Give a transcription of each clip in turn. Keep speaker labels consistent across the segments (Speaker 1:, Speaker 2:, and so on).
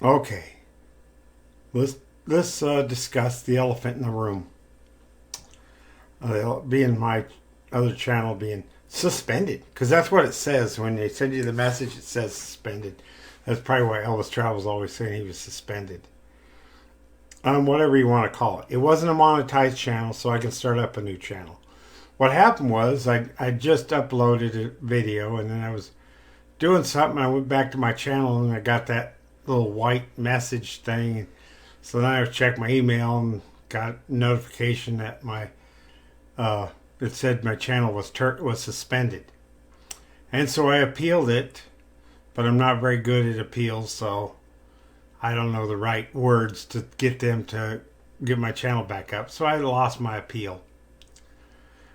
Speaker 1: Okay, let's discuss the elephant in the room. Being my other channel being suspended, because that's what it says when they send you the message. It says suspended. That's probably why Elvis Travel's always saying he was suspended. Whatever you want to call it. It wasn't a monetized channel, so I can start up a new channel. What happened was I just uploaded a video, and then I was doing something. I went back to my channel and I got that little white message thing. So then I checked my email and got a notification that my it said my channel was suspended. And so I appealed it, but I'm not very good at appeals, so I don't know the right words to get them to get my channel back up. So I lost my appeal.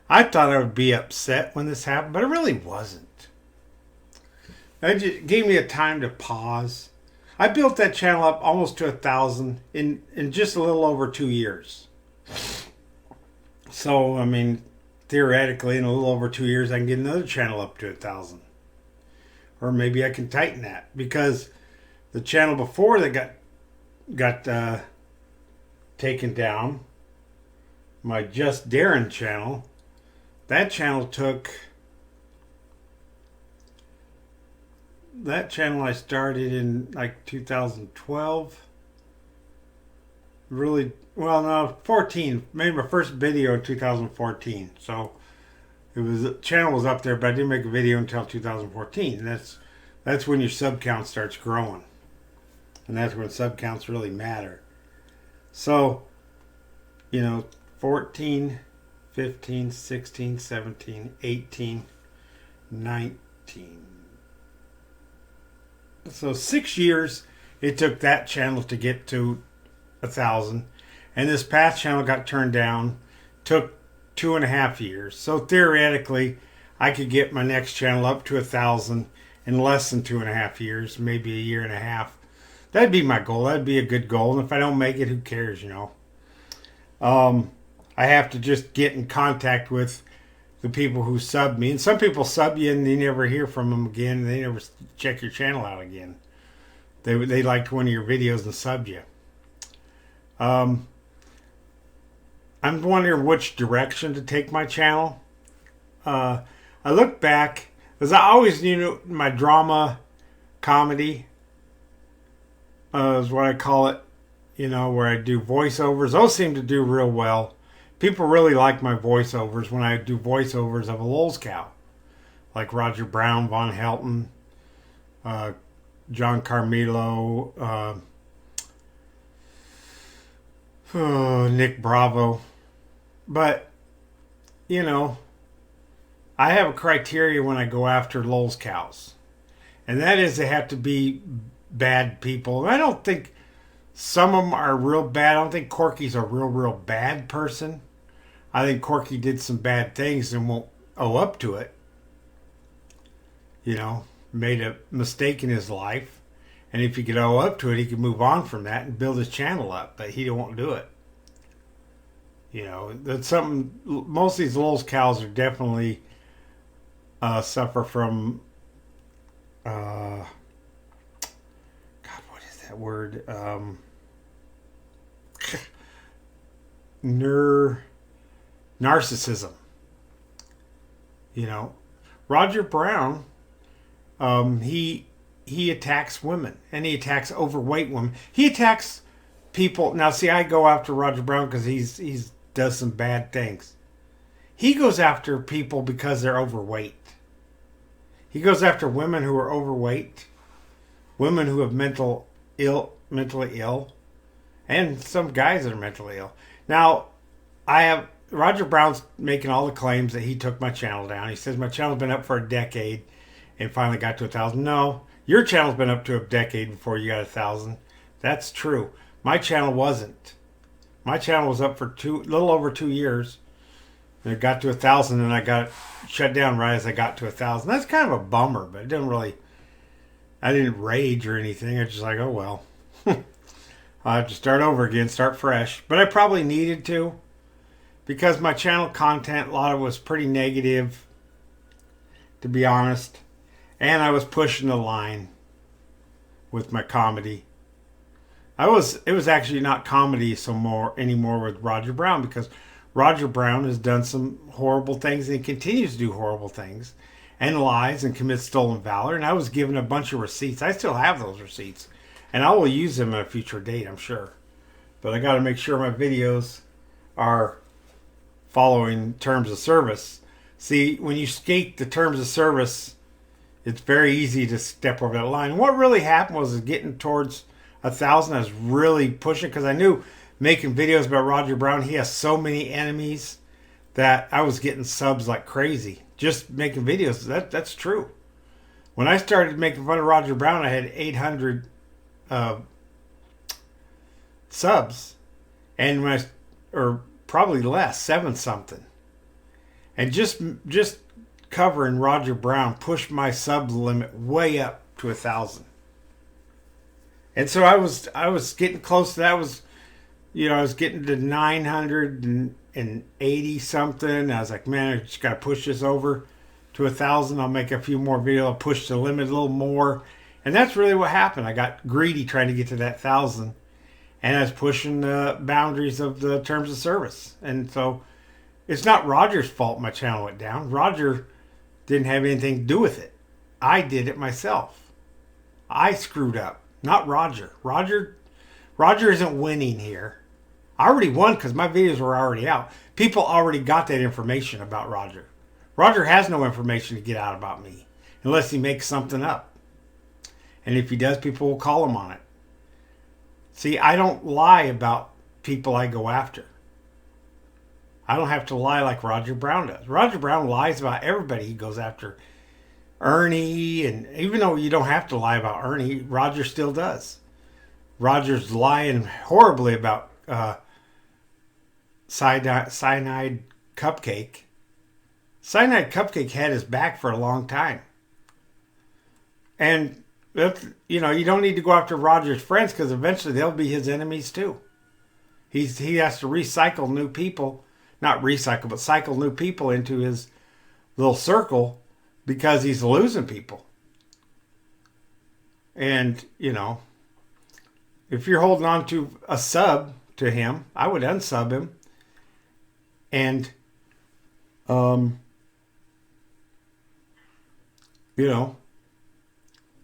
Speaker 1: I thought I would be upset when this happened, but it really wasn't. It just gave me a time to pause. I built that channel up almost to 1,000 in just a little over 2 years. So, I mean, theoretically, in a little over 2 years, I can get another channel up to 1,000. Or maybe I can tighten that, because the channel before that got taken down, my Just Darren channel, that channel I started in like 2012. Really, well, no, 14. Made my first video in 2014. So the channel was up there, but I didn't make a video until 2014. And that's when your sub count starts growing, and that's when sub counts really matter. So, 14, 15, 16, 17, 18, 19. So 6 years it took that channel to get to 1,000, and this past channel got turned down. Took 2.5 years. So theoretically, I could get my next channel up to 1,000 in less than 2.5 years, maybe a year and a half. That'd be my goal. That'd be a good goal. And if I don't make it, who cares? I have to just get in contact with the people who sub me. And some people sub you and you never hear from them again. And they never check your channel out again. They liked one of your videos and subbed you. I'm wondering which direction to take my channel. I look back, as I always knew, my drama comedy is what I call it. Where I do voiceovers. Those seem to do real well. People really like my voiceovers when I do voiceovers of a Lowell's cow, like Roger Brown, Von Helton, John Carmelo, Nick Bravo. But, I have a criteria when I go after Lowell's cows. And that is they have to be bad people. And I don't think some of them are real bad. I don't think Corky's a real bad person. I think Corky did some bad things and won't owe up to it. Made a mistake in his life. And if he could owe up to it, he could move on from that and build his channel up. But he won't do it. That's something. Most of these Lowell's cows are definitely suffer from. God, what is that word? Narcissism. Roger Brown, he attacks women, and he attacks overweight women. He attacks people. Now, see, I go after Roger Brown because he's does some bad things. He goes after people because they're overweight. He goes after women who are overweight, women who have mentally ill, and some guys that are mentally ill. Now, Roger Brown's making all the claims that he took my channel down. He says my channel's been up for a decade and finally got to 1,000. No, your channel's been up to a decade before you got 1,000. That's true. My channel wasn't. My channel was up for little over 2 years. And it got to 1,000, and I got shut down right as I got to 1,000. That's kind of a bummer, but it didn't really. I didn't rage or anything. I was just like, oh well. I have to start over again, start fresh. But I probably needed to, because my channel content, a lot of it was pretty negative, to be honest. And I was pushing the line with my comedy. It was actually not comedy anymore with Roger Brown, because Roger Brown has done some horrible things and he continues to do horrible things and lies and commits stolen valor. And I was given a bunch of receipts. I still have those receipts and I will use them at a future date, I'm sure. But I got to make sure my videos are following terms of service. See, when you skate the terms of service, it's very easy to step over that line. What really happened was getting towards 1,000. I was really pushing because I knew making videos about Roger Brown, he has so many enemies that I was getting subs like crazy. Just making videos, that's true. When I started making fun of Roger Brown, I had 800 subs, and or probably less, 7 something. And just covering Roger Brown pushed my sub limit way up to 1,000. And so I was getting close to that. I was getting to 980 something. I was like, man, I just got to push this over to 1,000. I'll make a few more videos. I'll push the limit a little more. And that's really what happened. I got greedy trying to get to that 1,000. And I was pushing the boundaries of the terms of service. And so it's not Roger's fault my channel went down. Roger didn't have anything to do with it. I did it myself. I screwed up, not Roger. Roger isn't winning here. I already won because my videos were already out. People already got that information about Roger. Roger has no information to get out about me unless he makes something up. And if he does, people will call him on it. See, I don't lie about people I go after. I don't have to lie like Roger Brown does. Roger Brown lies about everybody he goes after. Ernie, and even though you don't have to lie about Ernie, Roger still does. Roger's lying horribly about Cyanide Cupcake. Cyanide Cupcake had his back for a long time. And, you don't need to go after Roger's friends because eventually they'll be his enemies too. He has to recycle new people. Not recycle, but cycle new people into his little circle because he's losing people. And, if you're holding on to a sub to him, I would unsub him. And,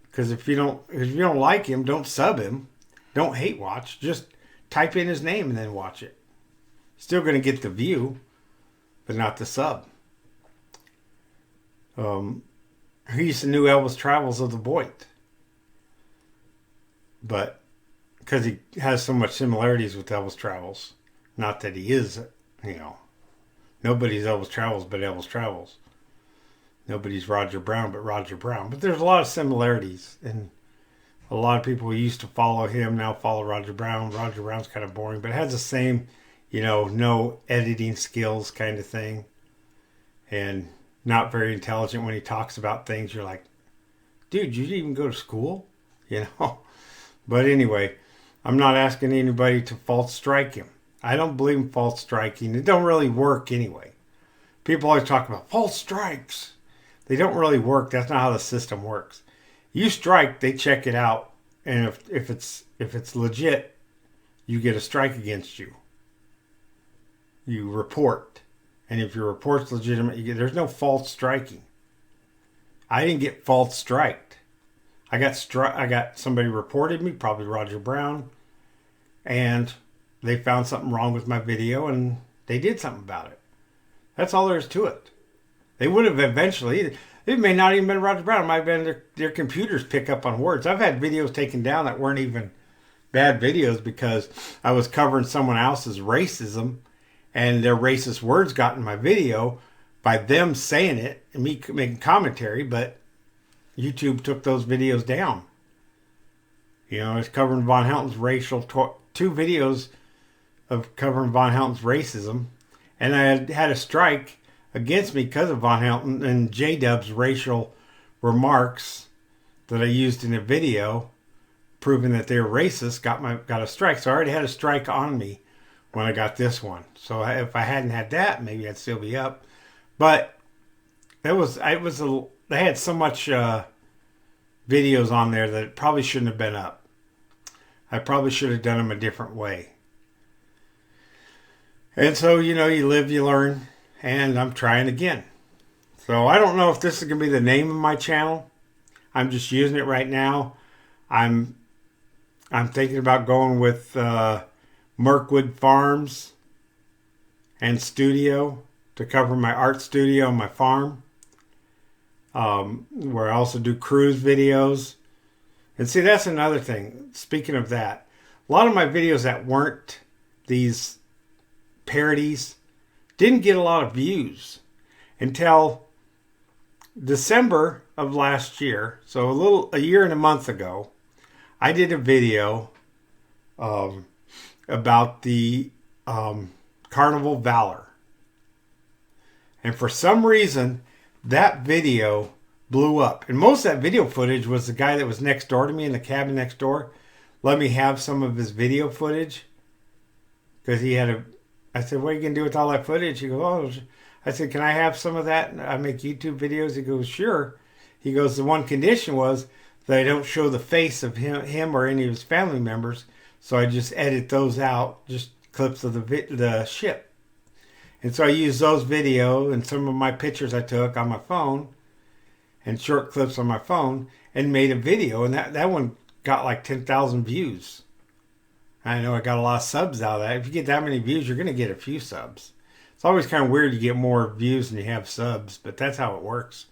Speaker 1: because if you don't like him, don't sub him. Don't hate watch. Just type in his name and then watch it. Still going to get the view, but not the sub. He's the new Elvis Travels of the Void. But because he has so much similarities with Elvis Travels. Not that he is, nobody's Elvis Travels but Elvis Travels. Nobody's Roger Brown but Roger Brown. But there's a lot of similarities. And a lot of people who used to follow him now follow Roger Brown. Roger Brown's kind of boring, but it has the same no editing skills kind of thing. And not very intelligent when he talks about things. You're like, dude, you didn't even go to school? But anyway, I'm not asking anybody to false strike him. I don't believe in false striking. It don't really work anyway. People always talk about false strikes. They don't really work. That's not how the system works. You strike, they check it out. And if it's legit, you get a strike against you. You report, and if your report's legitimate, there's no false striking. I didn't get false striked. I got somebody reported me, probably Roger Brown, and they found something wrong with my video, and they did something about it. That's all there is to it. They would have eventually. It may not even been Roger Brown. It might have been their computers pick up on words. I've had videos taken down that weren't even bad videos because I was covering someone else's racism. And their racist words got in my video by them saying it and me making commentary, but YouTube took those videos down. I was covering Von Helton's two videos of covering Von Helton's racism, and I had a strike against me because of Von Helton and J-Dub's racial remarks that I used in a video proving that they were racist. Got a strike, so I already had a strike on me when I got this one. So if I hadn't had that, maybe I'd still be up. But they had so much videos on there that it probably shouldn't have been up. I probably should have done them a different way. And so, you know, you live, you learn, and I'm trying again. So I don't know if this is going to be the name of my channel. I'm just using it right now. I'm thinking about going with Mirkwood Farms and Studio to cover my art studio and my farm, where I also do cruise videos. And see, that's another thing. Speaking of that, a lot of my videos that weren't these parodies didn't get a lot of views until December of last year. So a year and a month ago, I did a video about the Carnival Valor. And for some reason, that video blew up. And most of that video footage was the guy that was next door to me in the cabin next door let me have some of his video footage. Because I said, what are you going to do with all that footage? He goes, oh, I said, can I have some of that? I make YouTube videos. He goes, sure. He goes, the one condition was that I don't show the face of him or any of his family members. So I just edit those out, just clips of the ship. And so I used those video and some of my pictures I took on my phone and short clips on my phone and made a video. And that one got like 10,000 views. I know I got a lot of subs out of that. If you get that many views, you're going to get a few subs. It's always kind of weird you get more views than you have subs, but that's how it works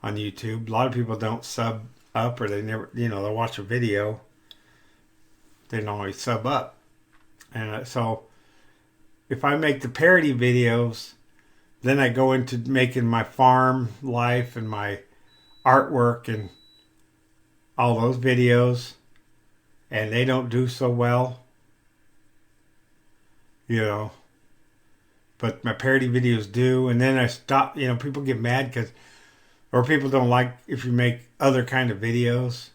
Speaker 1: on YouTube. A lot of people don't sub up, or they never, they'll watch a video. They don't always sub up. And so if I make the parody videos, then I go into making my farm life and my artwork and all those videos, and they don't do so well, but my parody videos do. And then I stop, people get mad or people don't like if you make other kind of videos.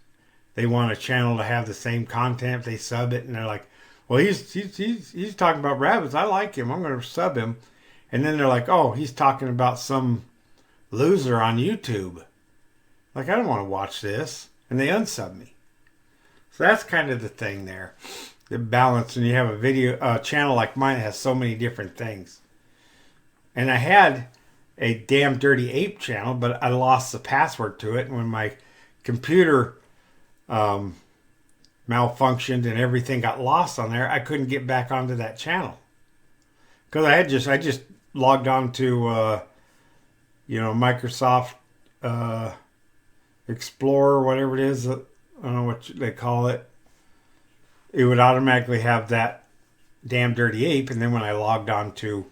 Speaker 1: They want a channel to have the same content. They sub it and they're like, well, he's talking about rabbits. I like him. I'm going to sub him. And then they're like, oh, he's talking about some loser on YouTube. Like, I don't want to watch this. And they unsub me. So that's kind of the thing there. The balance when you have a channel like mine that has so many different things. And I had a Damn Dirty Ape channel, but I lost the password to it. And when my computer malfunctioned and everything got lost on there, I couldn't get back onto that channel. Because I just logged on to Microsoft Explorer, whatever it is. I don't know what they call it. It would automatically have that Damn Dirty Ape, and then when I logged on to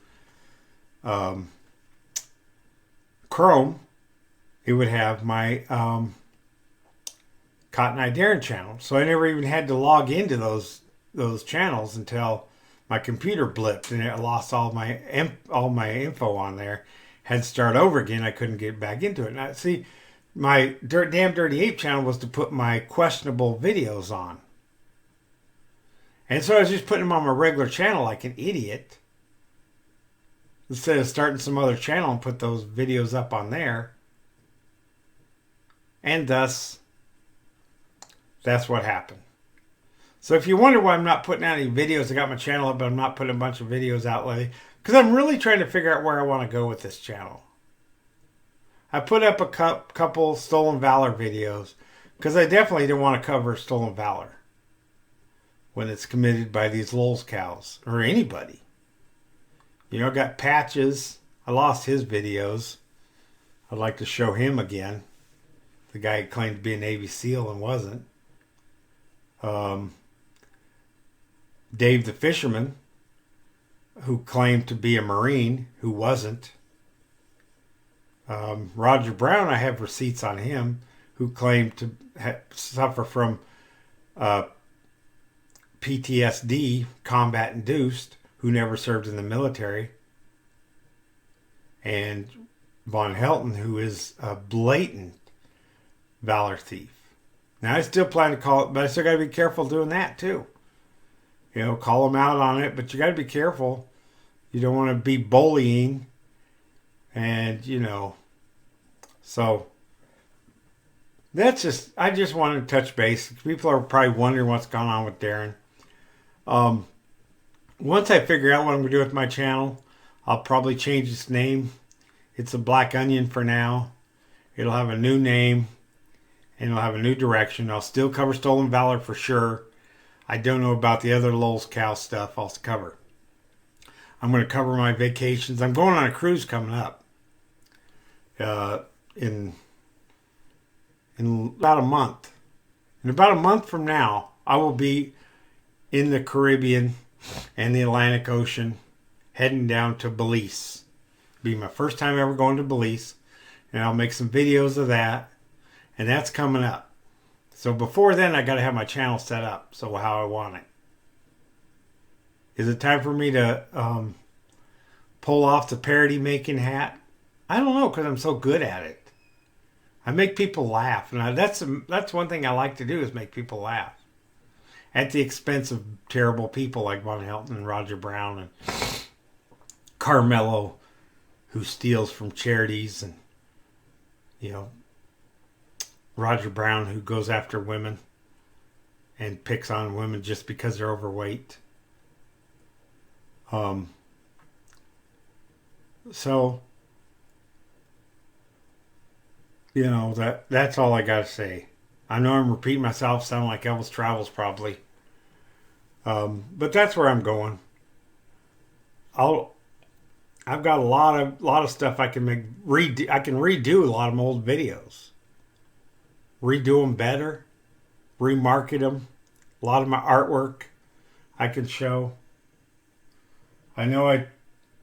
Speaker 1: Chrome, it would have my Cotton Eye Darren channel. So I never even had to log into those channels until my computer blipped and it lost all my info on there. Had to start over again. I couldn't get back into it. Now, see, my Damn Dirty Ape channel was to put my questionable videos on. And so I was just putting them on my regular channel like an idiot. Instead of starting some other channel and put those videos up on there. And thus, that's what happened. So if you wonder why I'm not putting out any videos, I got my channel up, but I'm not putting a bunch of videos out lately. Because I'm really trying to figure out where I want to go with this channel. I put up a couple Stolen Valor videos. Because I definitely didn't want to cover Stolen Valor. When it's committed by these Lulz cows. Or anybody. I got Patches. I lost his videos. I'd like to show him again. The guy who claimed to be a Navy SEAL and wasn't. Dave the Fisherman, who claimed to be a Marine, who wasn't. Roger Brown, I have receipts on him, who claimed to suffer from PTSD, combat induced, who never served in the military. And Von Helton, who is a blatant valor thief. Now, I still plan to call it, but I still got to be careful doing that too. Call them out on it, but you got to be careful. You don't want to be bullying. And, so I just wanted to touch base. People are probably wondering what's going on with Darren. Um, Once I figure out what I'm going to do with my channel, I'll probably change its name. It's a Black Onion for now. It'll have a new name and it'll have a new direction. I'll still cover Stolen Valor for sure. I don't know about the other Lowell's Cow stuff I'll cover. I'm going to cover my vacations. I'm going on a cruise coming up in about a month. In about a month from now, I will be in the Caribbean and the Atlantic Ocean heading down to Belize. It'll be my first time ever going to Belize, and I'll make some videos of that, and that's coming up. So before then, I got to have my channel set up so how I want it. Is it time for me to pull off the parody making hat? I don't know, because I'm so good at it. I make people laugh, and that's one thing I like to do is make people laugh, at the expense of terrible people like Von Helton and Roger Brown and Carmelo, who steals from charities, and Roger Brown, who goes after women and picks on women just because they're overweight. So that's all I gotta say. I know I'm repeating myself, sound like Elvis Travels probably. But that's where I'm going. I've got a lot of stuff I can I can redo a lot of my old videos. Redo them better, remarket them. A lot of my artwork I can show. I know I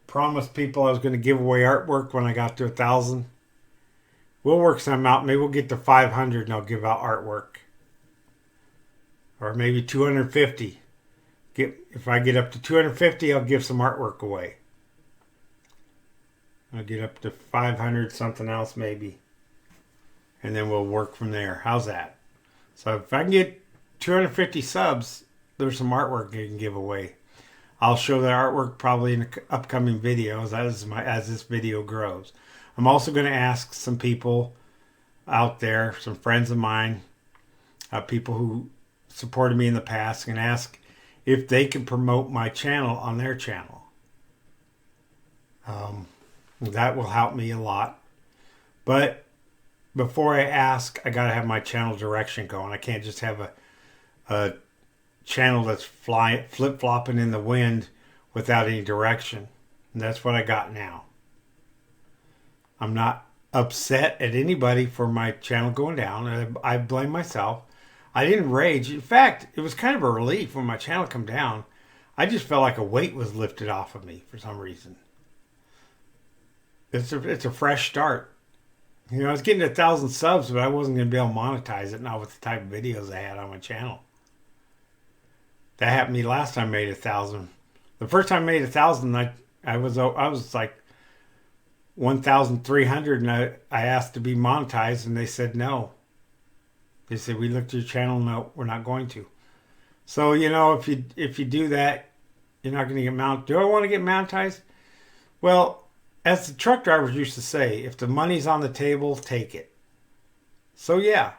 Speaker 1: promised people I was going to give away artwork when I got to 1,000. We'll work some out. Maybe we'll get to 500 and I'll give out artwork. Or maybe 250. If I get up to 250, I'll give some artwork away. I'll get up to 500, something else maybe. And then we'll work from there. How's that? So if I can get 250 subs, there's some artwork you can give away. I'll show that artwork probably in upcoming videos as this video grows. I'm also going to ask some people out there, some friends of mine, people who supported me in the past, and ask if they can promote my channel on their channel. That will help me a lot. But before I ask, I got to have my channel direction going. I can't just have a channel that's flip-flopping in the wind without any direction. And that's what I got now. I'm not upset at anybody for my channel going down. I blame myself. I didn't rage. In fact, it was kind of a relief when my channel come down. I just felt like a weight was lifted off of me for some reason. It's a fresh start. I was getting 1,000 subs, but I wasn't going to be able to monetize it, not with the type of videos I had on my channel. That happened to me last time I made 1,000. The first time I made 1,000, I was like 1,300, and I asked to be monetized, and they said no. They said, we looked at your channel, no, we're not going to. So, if you do that, you're not going to get mounted. Do I want to get monetized? Well, as the truck drivers used to say, if the money's on the table, take it. So yeah,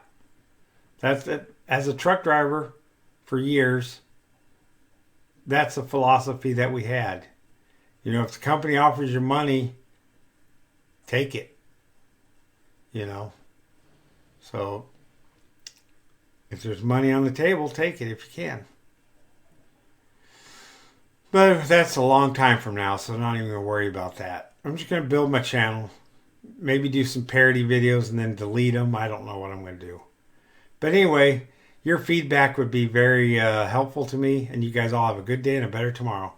Speaker 1: that's it. As a truck driver for years, that's a philosophy that we had. If the company offers you money, take it. So if there's money on the table, take it if you can. But that's a long time from now, so I'm not even going to worry about that. I'm just going to build my channel, maybe do some parody videos and then delete them. I don't know what I'm going to do. But anyway, your feedback would be very helpful to me, and you guys all have a good day and a better tomorrow.